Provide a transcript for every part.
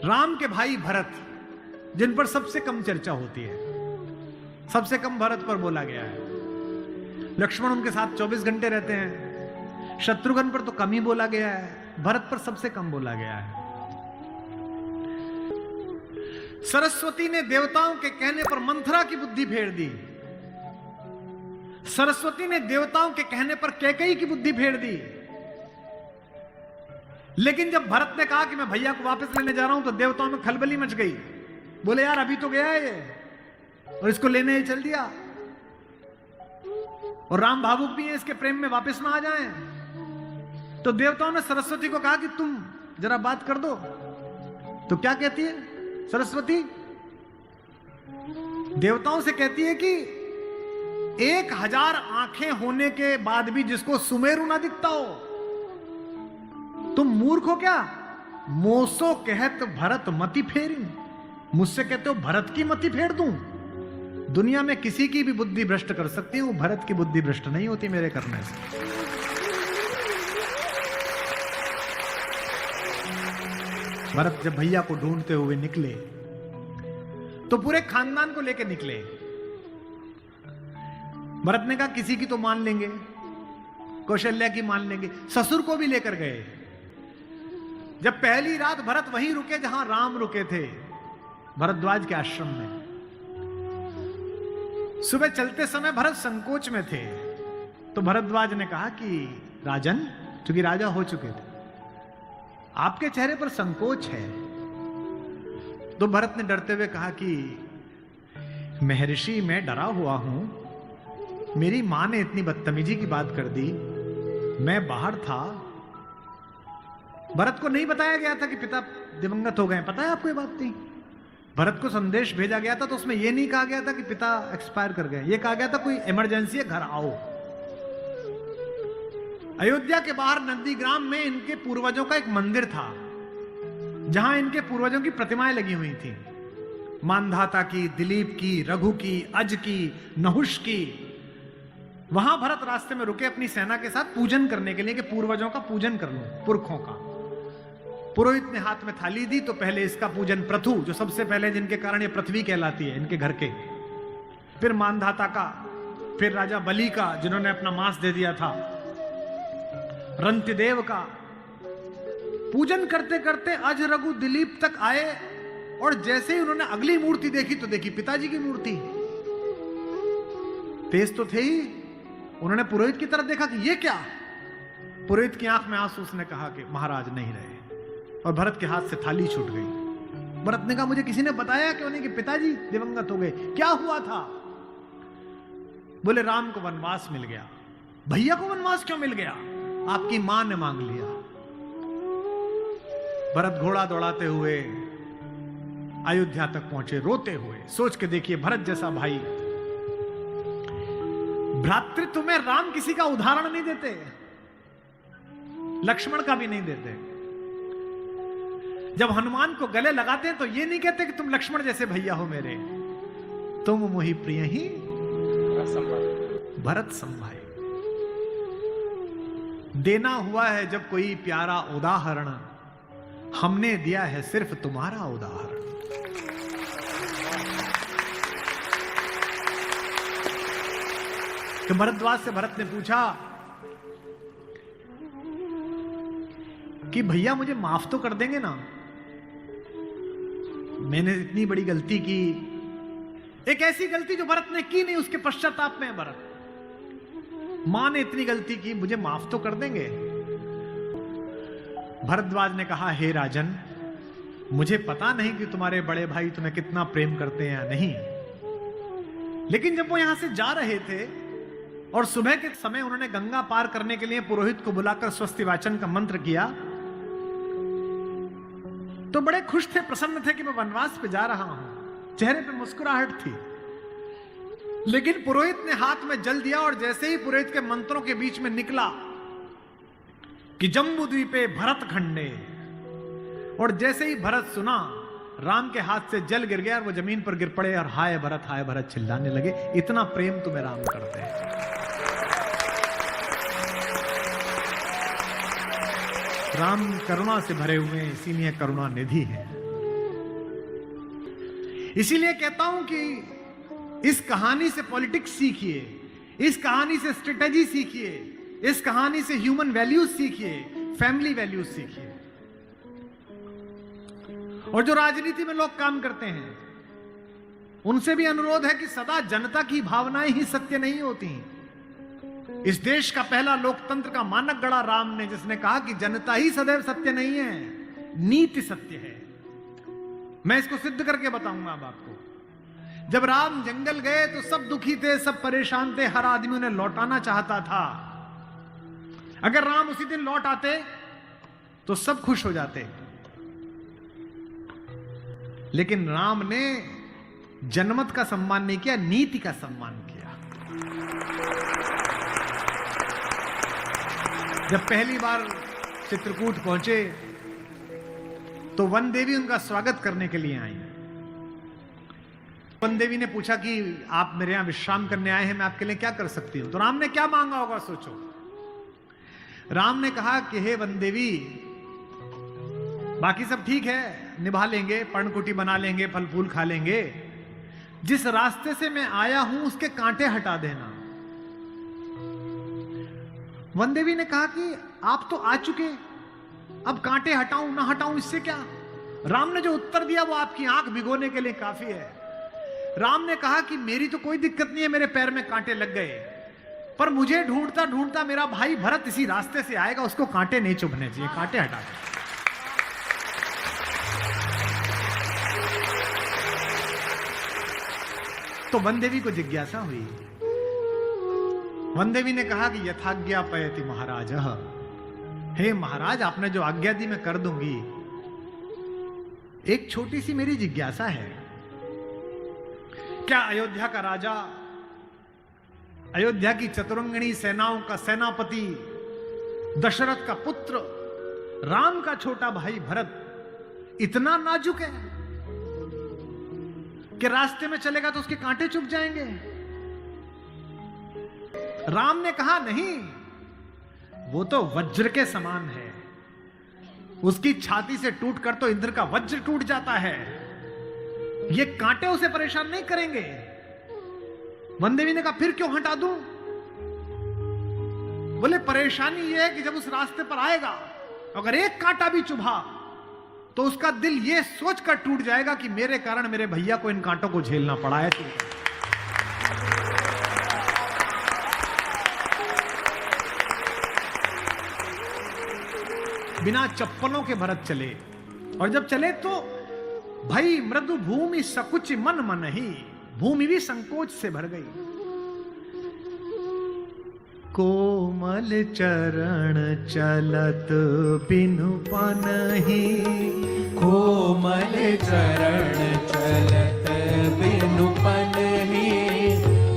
राम के भाई भरत, जिन पर सबसे कम चर्चा होती है, सबसे कम भरत पर बोला गया है। लक्ष्मण उनके साथ 24 घंटे रहते हैं। शत्रुघ्न पर तो कम ही बोला गया है, भरत पर सबसे कम बोला गया है। सरस्वती ने देवताओं के कहने पर मंथरा की बुद्धि फेर दी। सरस्वती ने देवताओं के कहने पर कैकेयी की बुद्धि फेर दी। लेकिन जब भरत ने कहा कि मैं भैया को वापस लेने जा रहा हूं, तो देवताओं में खलबली मच गई। बोले यार अभी तो गया है ये, और इसको लेने ही चल दिया। और राम भावुक भी है, इसके प्रेम में वापस ना आ जाएं। तो देवताओं ने सरस्वती को कहा कि तुम जरा बात कर दो। तो क्या कहती है सरस्वती? देवताओं से कहती है कि 1000 आंखें होने के बाद भी जिसको सुमेरु ना दिखता हो, तुम मूर्ख हो क्या? मोसो कहत भरत मति फेरी, मुझसे कहते हो भरत की मति फेर दूं? दुनिया में किसी की भी बुद्धि भ्रष्ट कर सकती हूं, भरत की बुद्धि भ्रष्ट नहीं होती मेरे करने से। भरत जब भैया को ढूंढते हुए निकले तो पूरे खानदान को लेकर निकले। भरत ने कहा किसी की तो मान लेंगे, कौशल्या की मान लेंगे, ससुर को भी लेकर गए। जब पहली रात भरत वहीं रुके जहां राम रुके थे, भरद्वाज के आश्रम में। सुबह चलते समय भरत संकोच में थे, तो भरद्वाज ने कहा कि राजन, चूंकि राजा हो चुके थे, आपके चेहरे पर संकोच है। तो भरत ने डरते हुए कहा कि महर्षि मैं डरा हुआ हूं, मेरी मां ने इतनी बदतमीजी की बात कर दी, मैं बाहर था। भरत को नहीं बताया गया था कि पिता दिवंगत हो गए, पता है आपको ये बात नहीं? भरत को संदेश भेजा गया था तो उसमें यह नहीं कहा गया था कि पिता एक्सपायर कर गए, यह कहा गया था कोई इमरजेंसी है, घर आओ। अयोध्या के बाहर नंदीग्राम में इनके पूर्वजों का एक मंदिर था, जहां इनके पूर्वजों की प्रतिमाएं लगी हुई थी। मानधाता की, दिलीप की, रघु की, अज की, नहुष की। वहां भरत रास्ते में रुके अपनी सेना के साथ पूजन करने के लिए कि पूर्वजों का पूजन कर लो, पुरखों का। पुरोहित ने हाथ में थाली दी तो पहले इसका पूजन प्रथु, जो सबसे पहले जिनके कारण ये पृथ्वी कहलाती है, इनके घर के, फिर मानधाता का, फिर राजा बलि का जिन्होंने अपना मांस दे दिया था, रंतिदेव का। पूजन करते करते अज, रघु, दिलीप तक आए, और जैसे ही उन्होंने अगली मूर्ति देखी तो देखी पिताजी की मूर्ति। तेज तो थे ही, उन्होंने पुरोहित की तरफ देखा कि ये क्या? पुरोहित की आंख में आंसू, उसने कहा कि महाराज नहीं रहे, और भरत के हाथ से थाली छूट गई। भरत ने कहा मुझे किसी ने बताया क्यों नहीं कि पिताजी दिवंगत हो गए, क्या हुआ था? बोले राम को वनवास मिल गया। भैया को वनवास क्यों मिल गया? आपकी मां ने मांग लिया। भरत घोड़ा दौड़ाते हुए अयोध्या तक पहुंचे, रोते हुए। सोच के देखिए, भरत जैसा भाई, भ्रातृत्व में राम किसी का उदाहरण नहीं देते, लक्ष्मण का भी नहीं देते। जब हनुमान को गले लगाते हैं तो ये नहीं कहते कि तुम लक्ष्मण जैसे भैया हो मेरे, तुम मोहि प्रिय ही भरत संभाई। देना हुआ है जब कोई प्यारा उदाहरण, हमने दिया है सिर्फ तुम्हारा उदाहरण। तो भरद्वाज से भरत ने पूछा कि भैया मुझे माफ तो कर देंगे ना? मैंने इतनी बड़ी गलती की, एक ऐसी गलती जो भरत ने की नहीं, उसके पश्चाताप में है भरत। मां ने इतनी गलती की, मुझे माफ तो कर देंगे? भरद्वाज ने कहा हे राजन, मुझे पता नहीं कि तुम्हारे बड़े भाई तुम्हें कितना प्रेम करते हैं या नहीं, लेकिन जब वो यहां से जा रहे थे और सुबह के समय उन्होंने गंगा पार करने के लिए पुरोहित को बुलाकर स्वस्ति वाचन का मंत्र किया, तो बड़े खुश थे, प्रसन्न थे कि मैं वनवास पे जा रहा हूं, चेहरे पे मुस्कुराहट थी। लेकिन पुरोहित ने हाथ में जल दिया, और जैसे ही पुरोहित के मंत्रों के बीच में निकला कि जम्बूद्वीपे भरत खंडे, और जैसे ही भरत सुना, राम के हाथ से जल गिर गया और वो जमीन पर गिर पड़े और हाय भरत चिल्लाने लगे। इतना प्रेम तुम्हें राम करते हैं। राम करुणा से भरे हुए, इसीलिए करुणा निधि है। इसीलिए कहता हूं कि इस कहानी से पॉलिटिक्स सीखिए, इस कहानी से स्ट्रेटेजी सीखिए, इस कहानी से ह्यूमन वैल्यूज सीखिए, फैमिली वैल्यूज सीखिए। और जो राजनीति में लोग काम करते हैं उनसे भी अनुरोध है कि सदा जनता की भावनाएं ही सत्य नहीं होती। इस देश का पहला लोकतंत्र का मानक गढ़ा राम ने, जिसने कहा कि जनता ही सदैव सत्य नहीं है, नीति सत्य है। मैं इसको सिद्ध करके बताऊंगा अब आपको। जब राम जंगल गए तो सब दुखी थे, सब परेशान थे, हर आदमी उन्हें लौटाना चाहता था। अगर राम उसी दिन लौट आते तो सब खुश हो जाते, लेकिन राम ने जनमत का सम्मान नहीं किया, नीति का सम्मान किया। जब पहली बार चित्रकूट पहुंचे तो वन देवी उनका स्वागत करने के लिए आई। वन देवी ने पूछा कि आप मेरे यहां विश्राम करने आए हैं, मैं आपके लिए क्या कर सकती हूं। तो राम ने क्या मांगा होगा सोचो। राम ने कहा कि हे वन देवी, बाकी सब ठीक है, निभा लेंगे, पर्णकुटी बना लेंगे, फल फूल खा लेंगे, जिस रास्ते से मैं आया हूं उसके कांटे हटा देना। वन देवी ने कहा कि आप तो आ चुके, अब कांटे हटाऊं ना हटाऊं इससे क्या। राम ने जो उत्तर दिया वो आपकी आंख भिगोने के लिए काफी है। राम ने कहा कि मेरी तो कोई दिक्कत नहीं है, मेरे पैर में कांटे लग गए, पर मुझे ढूंढता ढूंढता मेरा भाई भरत इसी रास्ते से आएगा, उसको कांटे नहीं चुभने चाहिए, कांटे हटा दे। तो वन देवी को जिज्ञासा हुई। वन देवी ने कहा कि यथाज्ञा पयति महाराज, हे महाराज, आपने जो आज्ञा दी मैं कर दूंगी। एक छोटी सी मेरी जिज्ञासा है, क्या अयोध्या का राजा, अयोध्या की चतुरंगिणी सेनाओं का सेनापति, दशरथ का पुत्र, राम का छोटा भाई भरत इतना नाजुक है कि रास्ते में चलेगा तो उसके कांटे चुभ जाएंगे? राम ने कहा नहीं, वो तो वज्र के समान है, उसकी छाती से टूटकर तो इंद्र का वज्र टूट जाता है, ये कांटे उसे परेशान नहीं करेंगे। वन देवी ने कहा फिर क्यों हटा दूं? बोले परेशानी ये है कि जब उस रास्ते पर आएगा अगर एक कांटा भी चुभा तो उसका दिल ये सोचकर टूट जाएगा कि मेरे कारण मेरे भैया को इन कांटों को झेलना पड़ा है। बिना चप्पलों के भरत चले, और जब चले तो भाई मृदु भूमि सकुच मन मन ही, भूमि भी संकोच से भर गई। कोमल चरण चलत बिनु पनहि, कोमल चरण चलत बिनु पनहि,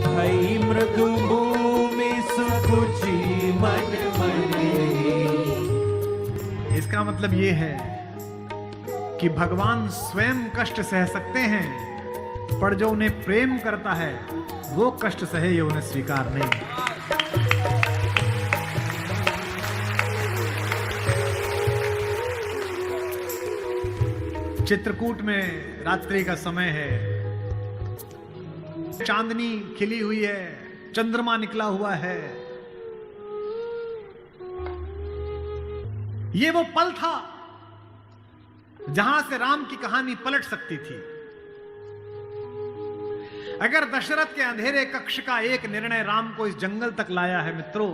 भई मृदु भूमि सुकुचि मन मनहि। इसका मतलब ये है कि भगवान स्वयं कष्ट सह सकते हैं, पर जो उन्हें प्रेम करता है वो कष्ट सहे ये उन्हें स्वीकार नहीं। चित्रकूट में रात्रि का समय है, चांदनी खिली हुई है, चंद्रमा निकला हुआ है। ये वो पल था जहां से राम की कहानी पलट सकती थी। अगर दशरथ के अंधेरे कक्ष का एक निर्णय राम को इस जंगल तक लाया है मित्रों,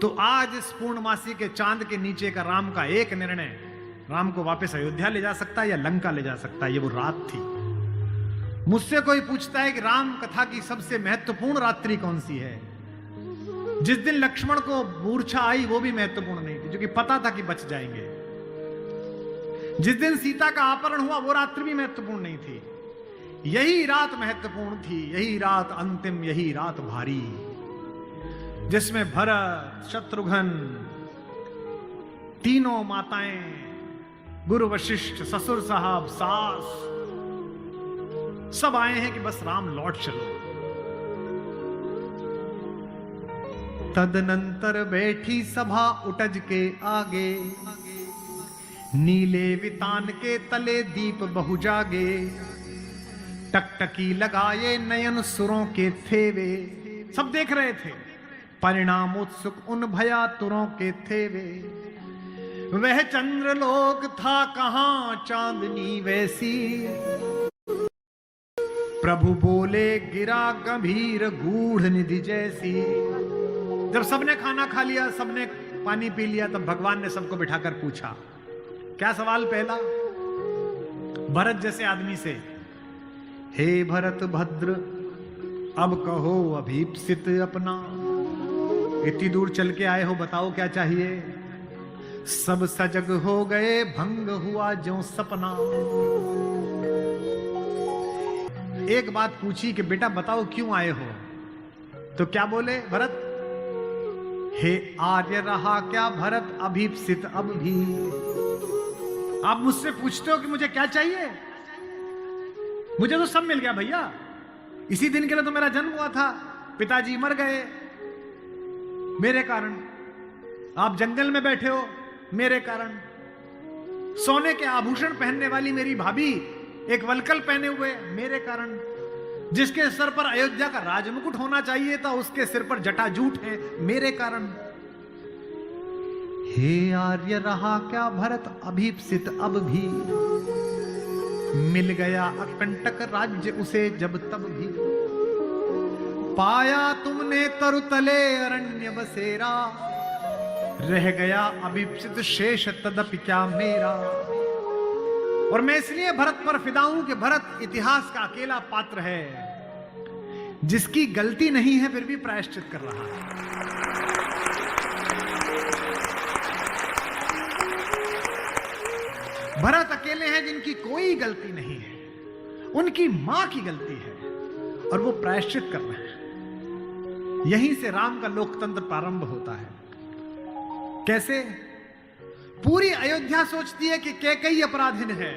तो आज इस पूर्णमासी के चांद के नीचे का राम का एक निर्णय राम को वापस अयोध्या ले जा सकता है या लंका ले जा सकता है। ये वो रात थी। मुझसे कोई पूछता है कि राम कथा की सबसे महत्वपूर्ण रात्रि कौन सी है, जिस दिन लक्ष्मण को मूर्छा आई वो भी महत्वपूर्ण नहीं थी, क्योंकि पता था कि बच जाएंगे। जिस दिन सीता का अपहरण हुआ वो रात्रि भी महत्वपूर्ण नहीं थी। यही रात महत्वपूर्ण थी, यही रात अंतिम, यही रात भारी, जिसमें भरत, शत्रुघ्न, तीनों माताएं, गुरु वशिष्ठ, ससुर साहब, सास, सब आए हैं कि बस राम लौट चलो। तदनंतर बैठी सभा उटज के आगे, नीले वितान के तले दीप बहु जागे। टकटकी लगाए नयन सुरों के थे वे, सब देख रहे थे। परिणाम उत्सुक उन भया तुरों के थे वे, वह चंद्रलोक था कहां चांदनी वैसी। प्रभु बोले गिरा गंभीर गूढ़ निधि जैसी। जब सबने खाना खा लिया, सबने पानी पी लिया, तब भगवान ने सबको बिठाकर पूछा। क्या सवाल पहला? भरत जैसे आदमी से, हे भरत भद्र अब कहो अभीप्सित अपना। इतनी दूर चल के आए हो, बताओ क्या चाहिए? सब सजग हो गए भंग हुआ ज्यों सपना। एक बात पूछी कि बेटा बताओ क्यों आए हो? तो क्या बोले भरत? हे आर्य रहा क्या भरत अभीप्सित अब भी। आप मुझसे पूछते हो कि मुझे क्या चाहिए? मुझे तो सब मिल गया भैया। इसी दिन के लिए तो मेरा जन्म हुआ था, पिताजी मर गए मेरे कारण, आप जंगल में बैठे हो मेरे कारण, सोने के आभूषण पहनने वाली मेरी भाभी एक वलकल पहने हुए मेरे कारण, जिसके सर पर अयोध्या का राजमुकुट होना चाहिए था उसके सिर पर जटाजूट है मेरे कारण। हे आर्य रहा क्या भरत अभीप्सित अब भी। मिल गया अकंटक राज्य उसे जब तब भी। पाया तुमने तरुतले अरण्य बसेरा, रह गया अभीप्सित शेष तदपि क्या मेरा। और मैं इसलिए भरत पर फिदा हूं कि भरत इतिहास का अकेला पात्र है जिसकी गलती नहीं है फिर भी प्रायश्चित कर रहा है। भरत अकेले हैं जिनकी कोई गलती नहीं है, उनकी मां की गलती है और वो प्रायश्चित कर रहे हैं। यहीं से राम का लोकतंत्र प्रारंभ होता है। कैसे? पूरी अयोध्या सोचती है कि कैकेयी अपराधीन है।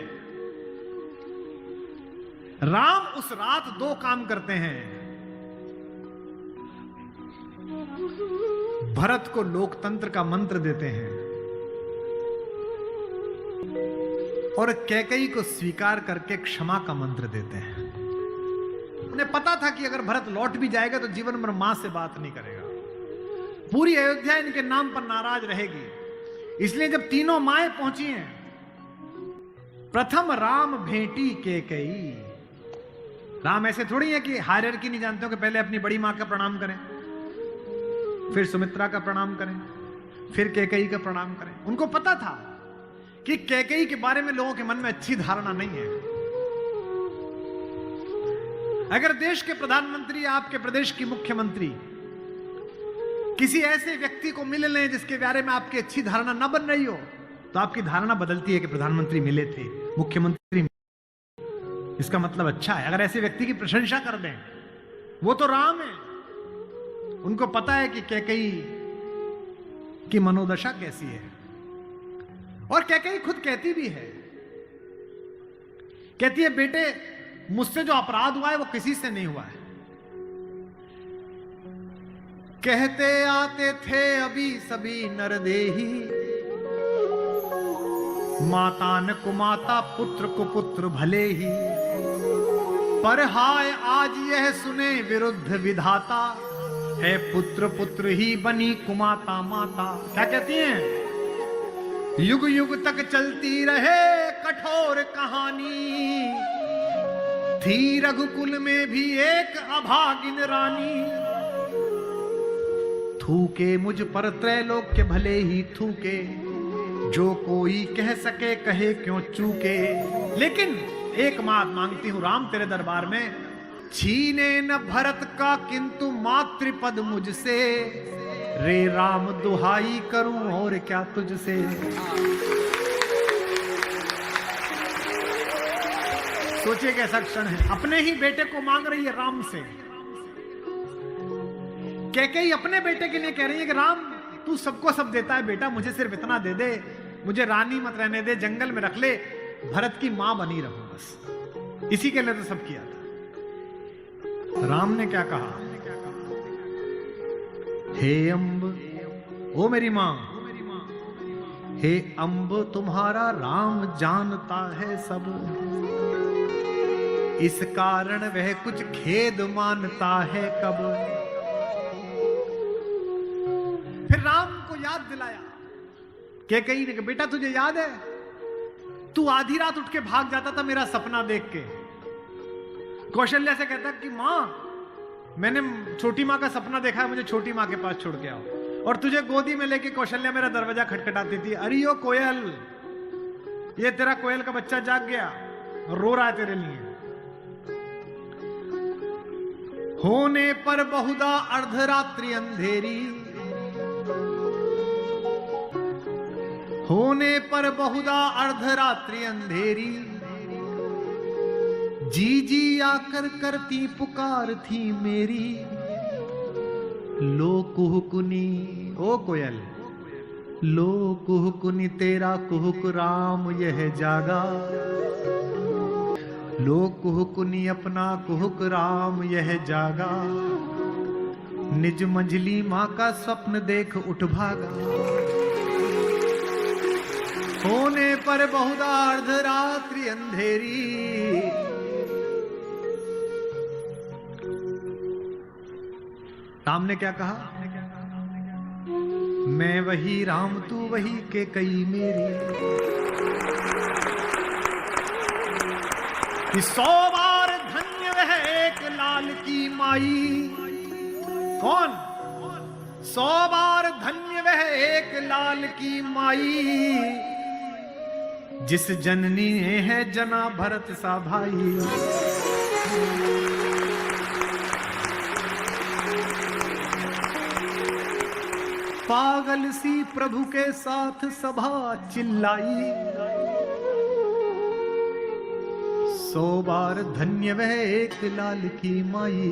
राम उस रात दो काम करते हैं। भरत को लोकतंत्र का मंत्र देते हैं और कैकेयी को स्वीकार करके क्षमा का मंत्र देते हैं। उन्हें पता था कि अगर भरत लौट भी जाएगा तो जीवन भर मां से बात नहीं करेगा, पूरी अयोध्या इनके नाम पर नाराज रहेगी। इसलिए जब तीनों माएं पहुंची हैं, प्रथम राम भेंटी कैकेयी। राम ऐसे थोड़ी है कि हायरार्की नहीं जानते हो कि पहले अपनी बड़ी मां का प्रणाम करें, फिर सुमित्रा का प्रणाम करें, फिर कैकेयी का प्रणाम करें। उनको पता था कि कैकेयी के बारे में लोगों के मन में अच्छी धारणा नहीं है। अगर देश के प्रधानमंत्री, आपके प्रदेश की मुख्यमंत्री किसी ऐसे व्यक्ति को मिल लें जिसके बारे में आपकी अच्छी धारणा न बन रही हो, तो आपकी धारणा बदलती है कि प्रधानमंत्री मिले थे, मुख्यमंत्री मिले, इसका मतलब अच्छा है। अगर ऐसे व्यक्ति की प्रशंसा कर दें, वो तो राम है। उनको पता है कि कैकेयी की मनोदशा कैसी है। और कैकेयी खुद कहती भी है, कहती है बेटे मुझसे जो अपराध हुआ है वो किसी से नहीं हुआ है। कहते आते थे अभी सभी नरदेही, माता न कुमाता पुत्र को पुत्र भले ही। पर हाय आज यह सुने विरुद्ध विधाता, है पुत्र पुत्र ही बनी कुमाता माता। क्या कहती हैं? युग युग तक चलती रहे कठोर कहानी, थी रघुकुल में भी एक अभागिन रानी। थूके मुझ पर त्रैलोक्य भले ही थूके, जो कोई कह सके कहे क्यों चूके। लेकिन एक बात मांगती हूं राम तेरे दरबार में, छीने न भरत का किंतु मातृपद मुझसे, रे राम दुहाई करूं और क्या तुझसे। सोचिए कैसा क्षण है, अपने ही बेटे को मांग रही है राम से। कैकेयी अपने बेटे के लिए कह रही है कि राम तू सबको सब देता है बेटा, मुझे सिर्फ इतना दे दे, मुझे रानी मत रहने दे, जंगल में रख ले, भरत की मां बनी रहूं बस। इसी के लिए तो सब किया था। राम ने क्या कहा? हे अम्ब, ओ मेरी मां, हे अम्ब तुम्हारा राम जानता है सब। इस कारण वह कुछ खेद मानता है कब। फिर राम को याद दिलाया कैकेयी ने कि बेटा तुझे याद है, तू आधी रात उठ के भाग जाता था मेरा सपना देख के। कौशल्या से कहता कि मां मैंने छोटी मां का सपना देखा है, मुझे छोटी मां के पास छोड़ के आओ। और तुझे गोदी में लेके कौशल्या मेरा दरवाजा खटखटाती थी, अरे यो कोयल, ये तेरा कोयल का बच्चा जाग गया, रो रहा है तेरे लिए। होने पर बहुधा अर्धरात्रि अंधेरी, होने पर बहुधा अर्धरात्रि अंधेरी, जी जी आकर करती पुकार थी मेरी। लो कुहुकुनी, ओ कोयल, लो कुहुकुनी तेरा कुहुक राम यह जागा। लो कुहुकुनी अपना कुहुक राम यह जागा। निज मंझली मां का स्वप्न देख उठ भागा। होने पर बहुधा अर्धरात्रि अंधेरी, राम ने क्या कहा, मैं वही राम तू वही कैकेयी मेरी। कि 100 बार धन्य वह एक लाल की माई। कौन? 100 बार धन्य वह एक लाल की माई, जिस जननी ने है जना भरत सा भाई। पागल सी प्रभु के साथ सभा चिल्लाई। 100 बार धन्य वह एक लाल की माई।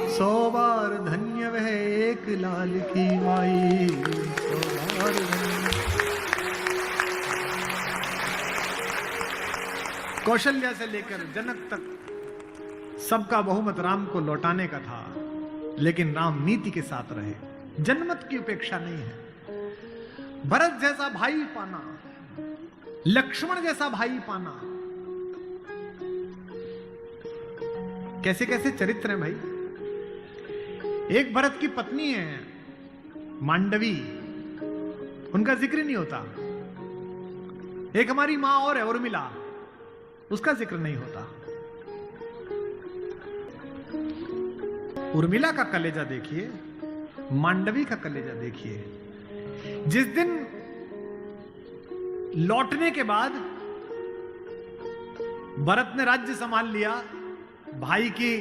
100 बार धन्य वह एक लाल की माई। 100 बार कौशल्या से लेकर जनक तक सबका बहुमत राम को लौटाने का था, लेकिन राम नीति के साथ रहे। जनमत की उपेक्षा नहीं है। भरत जैसा भाई पाना, लक्ष्मण जैसा भाई पाना, कैसे कैसे चरित्र हैं भाई। एक भरत की पत्नी है मांडवी, उनका जिक्र नहीं होता। एक हमारी मां और है उर्मिला, उसका जिक्र नहीं होता। उर्मिला का कलेजा देखिए, मांडवी का कलेजा देखिए। जिस दिन लौटने के बाद भरत ने राज्य संभाल लिया, भाई की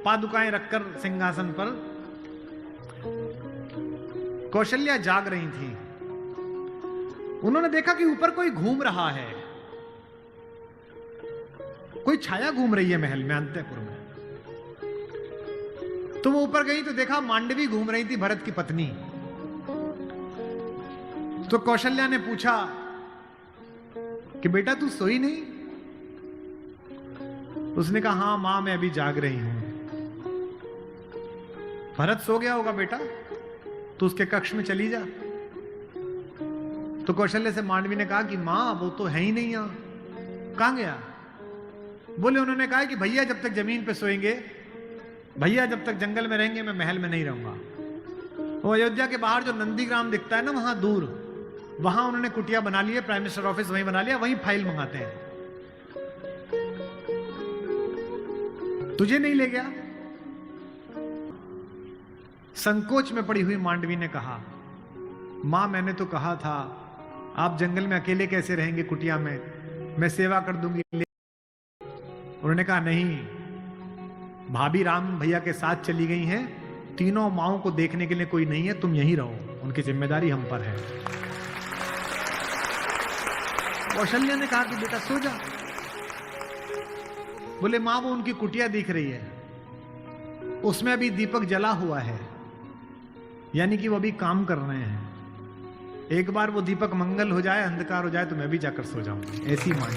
पादुकाएं रखकर सिंहासन पर, कौशल्या जाग रही थी। उन्होंने देखा कि ऊपर कोई घूम रहा है, कोई छाया घूम रही है महल में, अंतःपुर में। तो वो ऊपर गई तो देखा मांडवी घूम रही थी, भरत की पत्नी। तो कौशल्या ने पूछा कि बेटा तू सोई नहीं? उसने कहा हां मां मैं अभी जाग रही हूं। भरत सो गया होगा बेटा, तो उसके कक्ष में चली जा। तो कौशल्या से मांडवी ने कहा कि मां वो तो है ही नहीं यहां, कहां गया? बोले उन्होंने कहा कि भैया जब तक जमीन पे सोएंगे, भैया जब तक जंगल में रहेंगे, मैं महल में नहीं रहूंगा। वो अयोध्या के बाहर जो नंदीग्राम दिखता है ना, वहां दूर, वहां उन्होंने कुटिया बना ली है, प्राइम मिनिस्टर ऑफिस वहीं बना लिया, वहीं फाइल मंगाते हैं। तुझे नहीं ले गया? संकोच में पड़ी हुई मांडवी ने कहा मां मैंने तो कहा था आप जंगल में अकेले कैसे रहेंगे कुटिया में, मैं सेवा कर दूंगी। उन्होंने कहा नहीं, भाभी राम भैया के साथ चली गई हैं, तीनों माओं को देखने के लिए कोई नहीं है, तुम यहीं रहो, उनकी जिम्मेदारी हम पर है। कौशल्या ने कहा कि बेटा सो जा। बोले मां वो उनकी कुटिया दिख रही है, उसमें अभी दीपक जला हुआ है, यानी कि वो अभी काम कर रहे हैं। एक बार वो दीपक मंगल हो जाए, अंधकार हो जाए तो मैं भी जाकर सो जाऊंगी। ऐसी मान